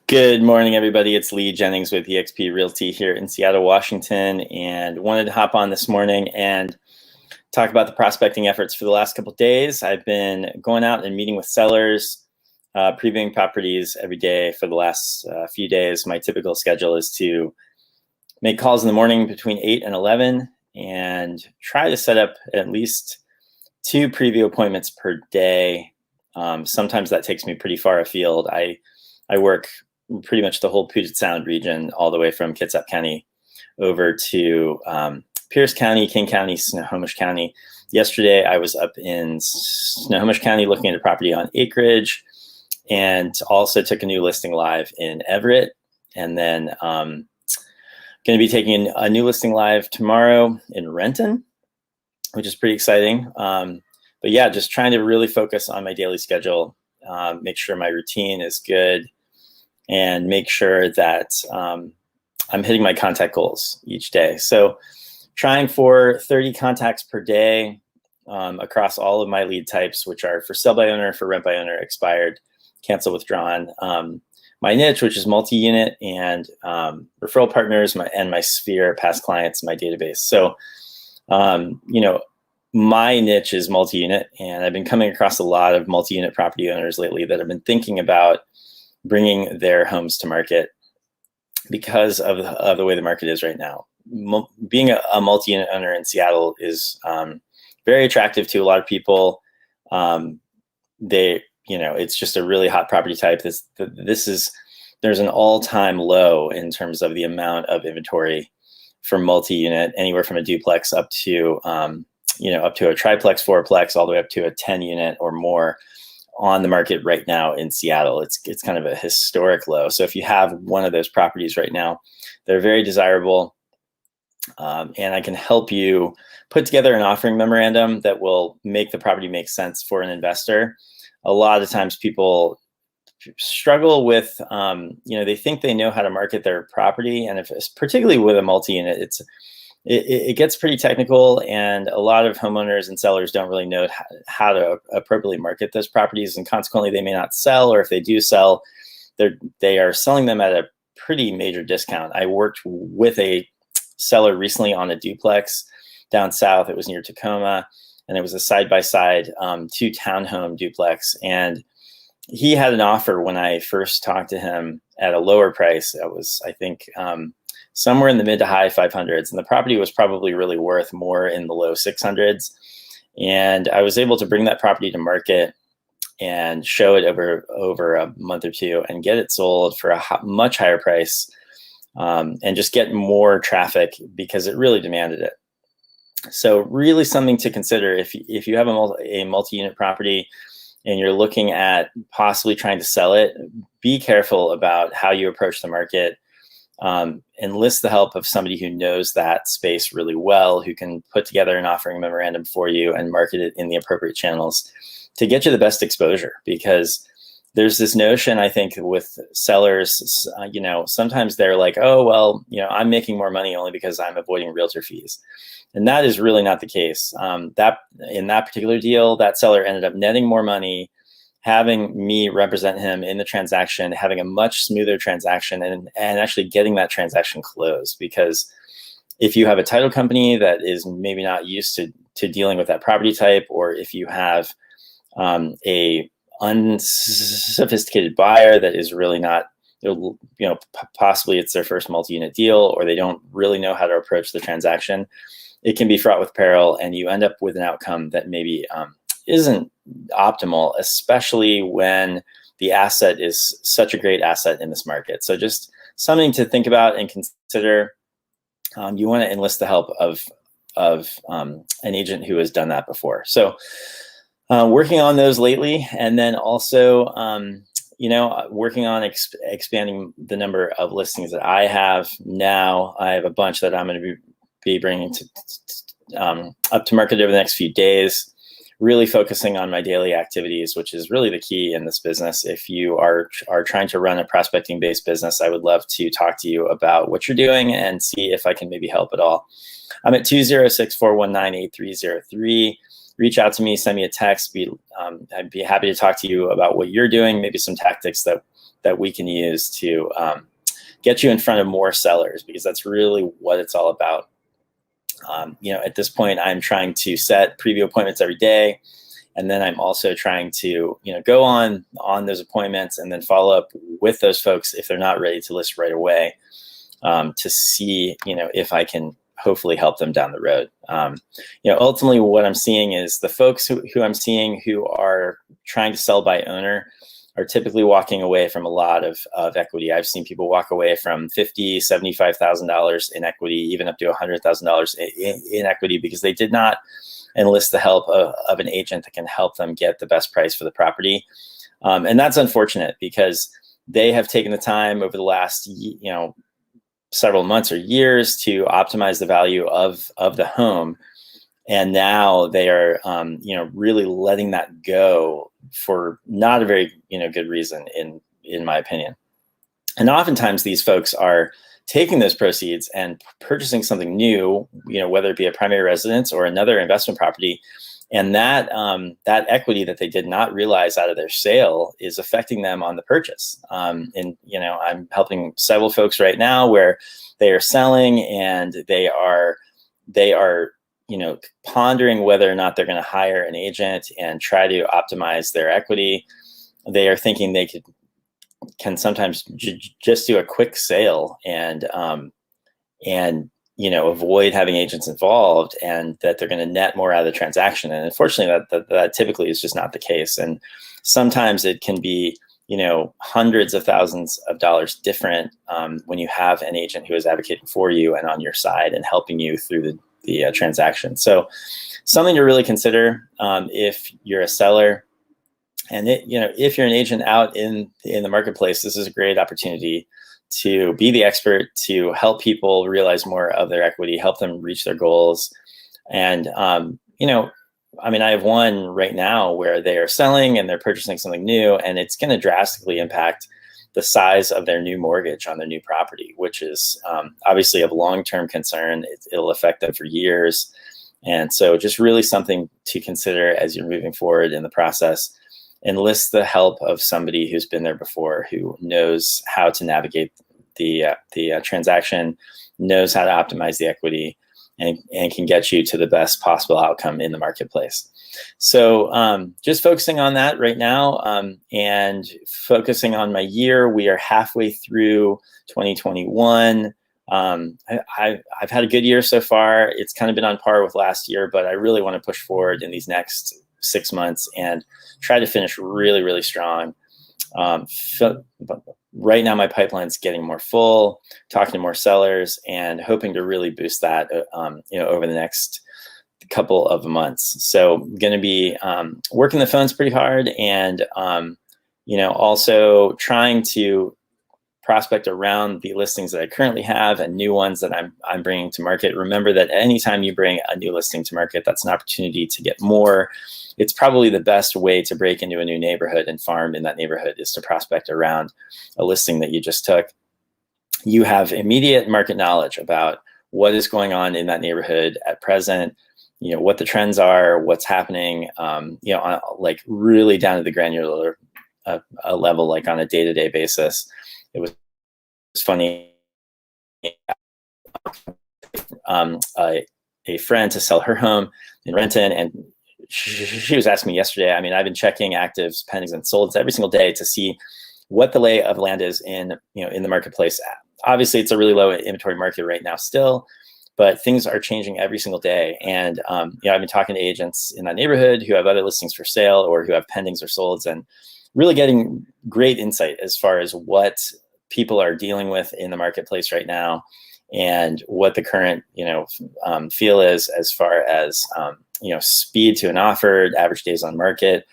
Good morning, everybody. It's Lee Jennings with eXp Realty here in Seattle, Washington, and wanted to hop on this morning and talk about the prospecting efforts for the last couple of days. I've been going out and meeting with sellers, previewing properties every day for the last few days. My typical schedule is to make calls in the morning between 8 and 11 and try to set up at least 2 preview appointments per day. Sometimes that takes me pretty far afield. I work pretty much the whole Puget Sound region, all the way from Kitsap County over to Pierce County, King County, Snohomish County. Yesterday, I was up in Snohomish County looking at a property on acreage, and also took a new listing live in Everett. And then going to be taking a new listing live tomorrow in Renton, which is pretty exciting. But yeah, just trying to really focus on my daily schedule, make sure my routine is good, and make sure that I'm hitting my contact goals each day. So trying for 30 contacts per day across all of my lead types, which are for sell by owner, for rent by owner, expired, cancel, withdrawn. My niche, which is multi-unit, and referral partners, and my sphere, past clients, my database. So, my niche is multi-unit, and I've been coming across a lot of multi-unit property owners lately that have been thinking about bringing their homes to market because of the way the market is right now. Being a multi-unit owner in Seattle is very attractive to a lot of people. It's just a really hot property type. There's an all-time low in terms of the amount of inventory for multi-unit, anywhere from a duplex up to up to a triplex, fourplex, all the way up to a 10-unit or more on the market right now in Seattle. It's kind of a historic low. So if you have one of those properties right now, they're very desirable. And I can help you put together an offering memorandum that will make the property make sense for an investor. A lot of times people struggle with, they think they know how to market their property. And if it's particularly with a multi-unit, it gets pretty technical, and a lot of homeowners and sellers don't really know how to appropriately market those properties, and consequently they may not sell, or if they do sell, they are selling them at a pretty major discount. I worked with a seller recently on a duplex down south. It was near Tacoma, and it was a side-by-side 2 townhome duplex, and he had an offer when I first talked to him at a lower price. That was, I think, somewhere in the mid to high 500s, and the property was probably really worth more in the low 600s. And I was able to bring that property to market and show it over a month or two and get it sold for a much higher price, and just get more traffic because it really demanded it. So really something to consider if you have a multi-unit property and you're looking at possibly trying to sell it, be careful about how you approach the market. Enlist the help of somebody who knows that space really well, who can put together an offering memorandum for you and market it in the appropriate channels to get you the best exposure. Because there's this notion, I think, with sellers, sometimes they're like, oh, well, I'm making more money only because I'm avoiding realtor fees. And that is really not the case. That in that particular deal, that seller ended up netting more money, having me represent him in the transaction, having a much smoother transaction, and actually getting that transaction closed. Because if you have a title company that is maybe not used to dealing with that property type, or if you have a unsophisticated buyer that is really not, possibly it's their first multi-unit deal, or they don't really know how to approach the transaction, it can be fraught with peril, and you end up with an outcome that maybe isn't optimal, especially when the asset is such a great asset in this market. So just something to think about and consider. You want to enlist the help of an agent who has done that before. So working on those lately, and then also working on expanding the number of listings that I have now. I have a bunch that I'm going to be bringing up to market over the next few days. Really focusing on my daily activities, which is really the key in this business. If you are trying to run a prospecting-based business, I would love to talk to you about what you're doing and see if I can maybe help at all. I'm at 206-419-8303. Reach out to me, send me a text. I'd be happy to talk to you about what you're doing, maybe some tactics that that we can use to get you in front of more sellers, because that's really what it's all about. At this point, I'm trying to set preview appointments every day. And then I'm also trying to, go on those appointments and then follow up with those folks if they're not ready to list right away, to see, if I can hopefully help them down the road. Ultimately what I'm seeing is the folks who I'm seeing who are trying to sell by owner are typically walking away from a lot of equity. I've seen people walk away from $50,000, $75,000 in equity, even up to $100,000 in equity, because they did not enlist the help of an agent that can help them get the best price for the property. And that's unfortunate, because they have taken the time over the last, several months or years to optimize the value of the home. And now they are, really letting that go for not a very, good reason, in my opinion. And oftentimes these folks are taking those proceeds and purchasing something new, whether it be a primary residence or another investment property. And that equity that they did not realize out of their sale is affecting them on the purchase. I'm helping several folks right now where they are selling and they are pondering whether or not they're going to hire an agent and try to optimize their equity. They are thinking they can sometimes just do a quick sale and avoid having agents involved, and that they're going to net more out of the transaction. And unfortunately, that typically is just not the case. And sometimes it can be, hundreds of thousands of dollars different when you have an agent who is advocating for you and on your side and helping you through the transaction. So something to really consider if you're a seller. And if you're an agent out in the marketplace, this is a great opportunity to be the expert, to help people realize more of their equity, help them reach their goals. And, I have one right now where they are selling and they're purchasing something new, and it's going to drastically impact the size of their new mortgage on their new property, which is obviously of long-term concern. It'll affect them for years. And so just really something to consider as you're moving forward in the process. Enlist the help of somebody who's been there before, who knows how to navigate the transaction, knows how to optimize the equity, and can get you to the best possible outcome in the marketplace. So just focusing on that right now, and focusing on my year. We are halfway through 2021. I've had a good year so far. It's kind of been on par with last year, but I really want to push forward in these next 6 months and try to finish really, really strong. Right now, my pipeline's getting more full, talking to more sellers, and hoping to really boost that, over the next couple of months. So I'm going to be working the phones pretty hard, and also trying to prospect around the listings that I currently have and new ones that I'm bringing to market. Remember that anytime you bring a new listing to market, that's an opportunity to get more. It's probably the best way to break into a new neighborhood and farm in that neighborhood, is to prospect around a listing that you just took. You have immediate market knowledge about what is going on in that neighborhood at present, what the trends are, what's happening, on, like really down to the granular level, like on a day-to-day basis. It was funny. A friend to sell her home in Renton, and she was asking me yesterday. I've been checking actives, pendings, and solds every single day to see what the lay of land is in the marketplace. Obviously, it's a really low inventory market right now still, but things are changing every single day. And I've been talking to agents in that neighborhood who have other listings for sale or who have pendings or solds, and really getting great insight as far as what people are dealing with in the marketplace right now, and what the current feel is as far as speed to an offer, average days on market.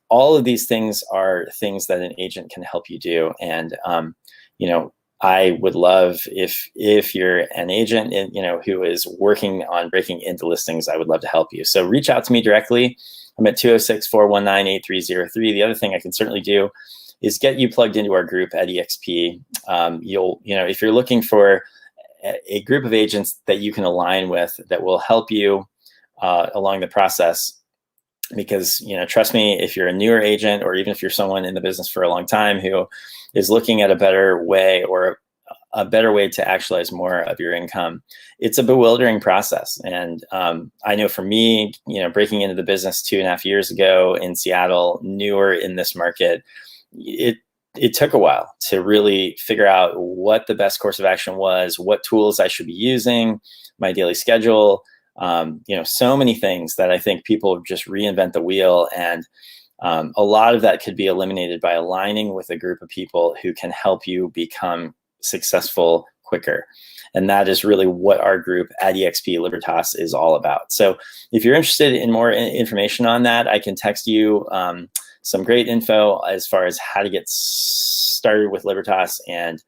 All of these things are things that an agent can help you do. And I would love if you're an agent who is working on breaking into listings, I would love to help you. So reach out to me directly. I'm at 206-419-8303. The other thing I can certainly do is get you plugged into our group at EXP. If you're looking for a group of agents that you can align with that will help you along the process, because, trust me, if you're a newer agent, or even if you're someone in the business for a long time who is looking at a better way, or a better way to actualize more of your income, it's a bewildering process. And I know for me, breaking into the business 2.5 years ago in Seattle, newer in this market, it took a while to really figure out what the best course of action was, what tools I should be using, my daily schedule, so many things that I think people just reinvent the wheel. And a lot of that could be eliminated by aligning with a group of people who can help you become successful quicker. And that is really what our group at eXp Libertas is all about. So if you're interested in more information on that, I can text you some great info as far as how to get started with Libertas. And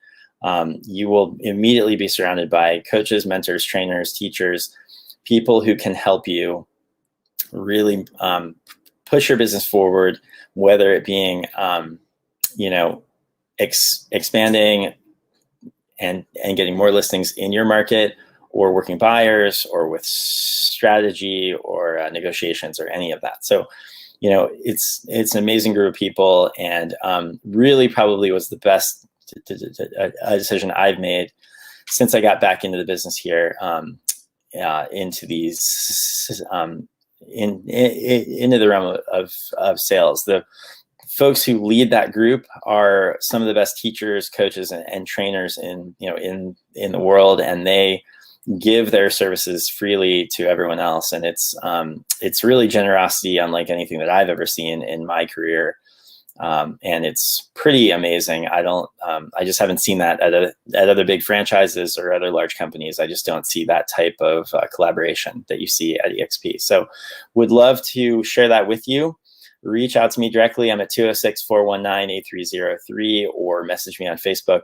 you will immediately be surrounded by coaches, mentors, trainers, teachers, people who can help you really push your business forward, whether it being, expanding and getting more listings in your market, or working buyers, or with strategy, or negotiations, or any of that. So, it's an amazing group of people, and really probably was the best decision I've made since I got back into the business here, into these into the realm of sales. The folks who lead that group are some of the best teachers, coaches, and trainers in the world, and they give their services freely to everyone else. And it's really generosity unlike anything that I've ever seen in my career. And it's pretty amazing. I just haven't seen that at other big franchises or other large companies. I just don't see that type of collaboration that you see at eXp. So would love to share that with you. Reach out to me directly. I'm at 206-419-8303, or message me on Facebook.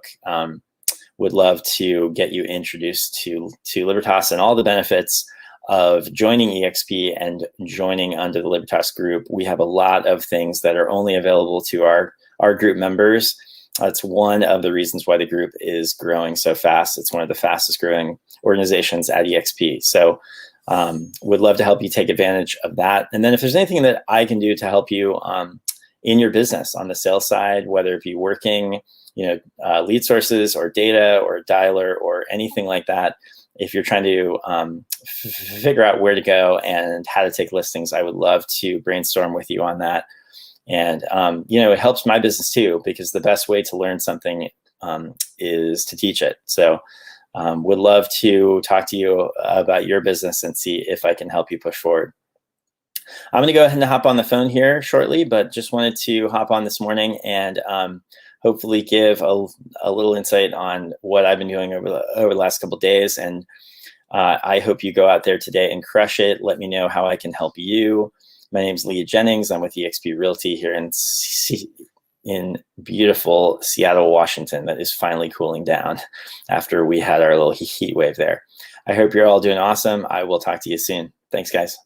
Would love to get you introduced to Libertas and all the benefits of joining eXp and joining under the Libertas group. We have a lot of things that are only available to our group members. That's one of the reasons why the group is growing so fast. It's one of the fastest growing organizations at eXp. So would love to help you take advantage of that. And then if there's anything that I can do to help you in your business on the sales side, whether it be working, lead sources, or data, or dialer, or anything like that, if you're trying to figure out where to go and how to take listings, I would love to brainstorm with you on that. And, it helps my business too, because the best way to learn something is to teach it. So would love to talk to you about your business and see if I can help you push forward. I'm going to go ahead and hop on the phone here shortly, but just wanted to hop on this morning and hopefully give a little insight on what I've been doing over the last couple of days. And I hope you go out there today and crush it. Let me know how I can help you. My name is Leah Jennings. I'm with eXp Realty here in beautiful Seattle, Washington, that is finally cooling down after we had our little heat wave there. I hope you're all doing awesome. I will talk to you soon. Thanks, guys.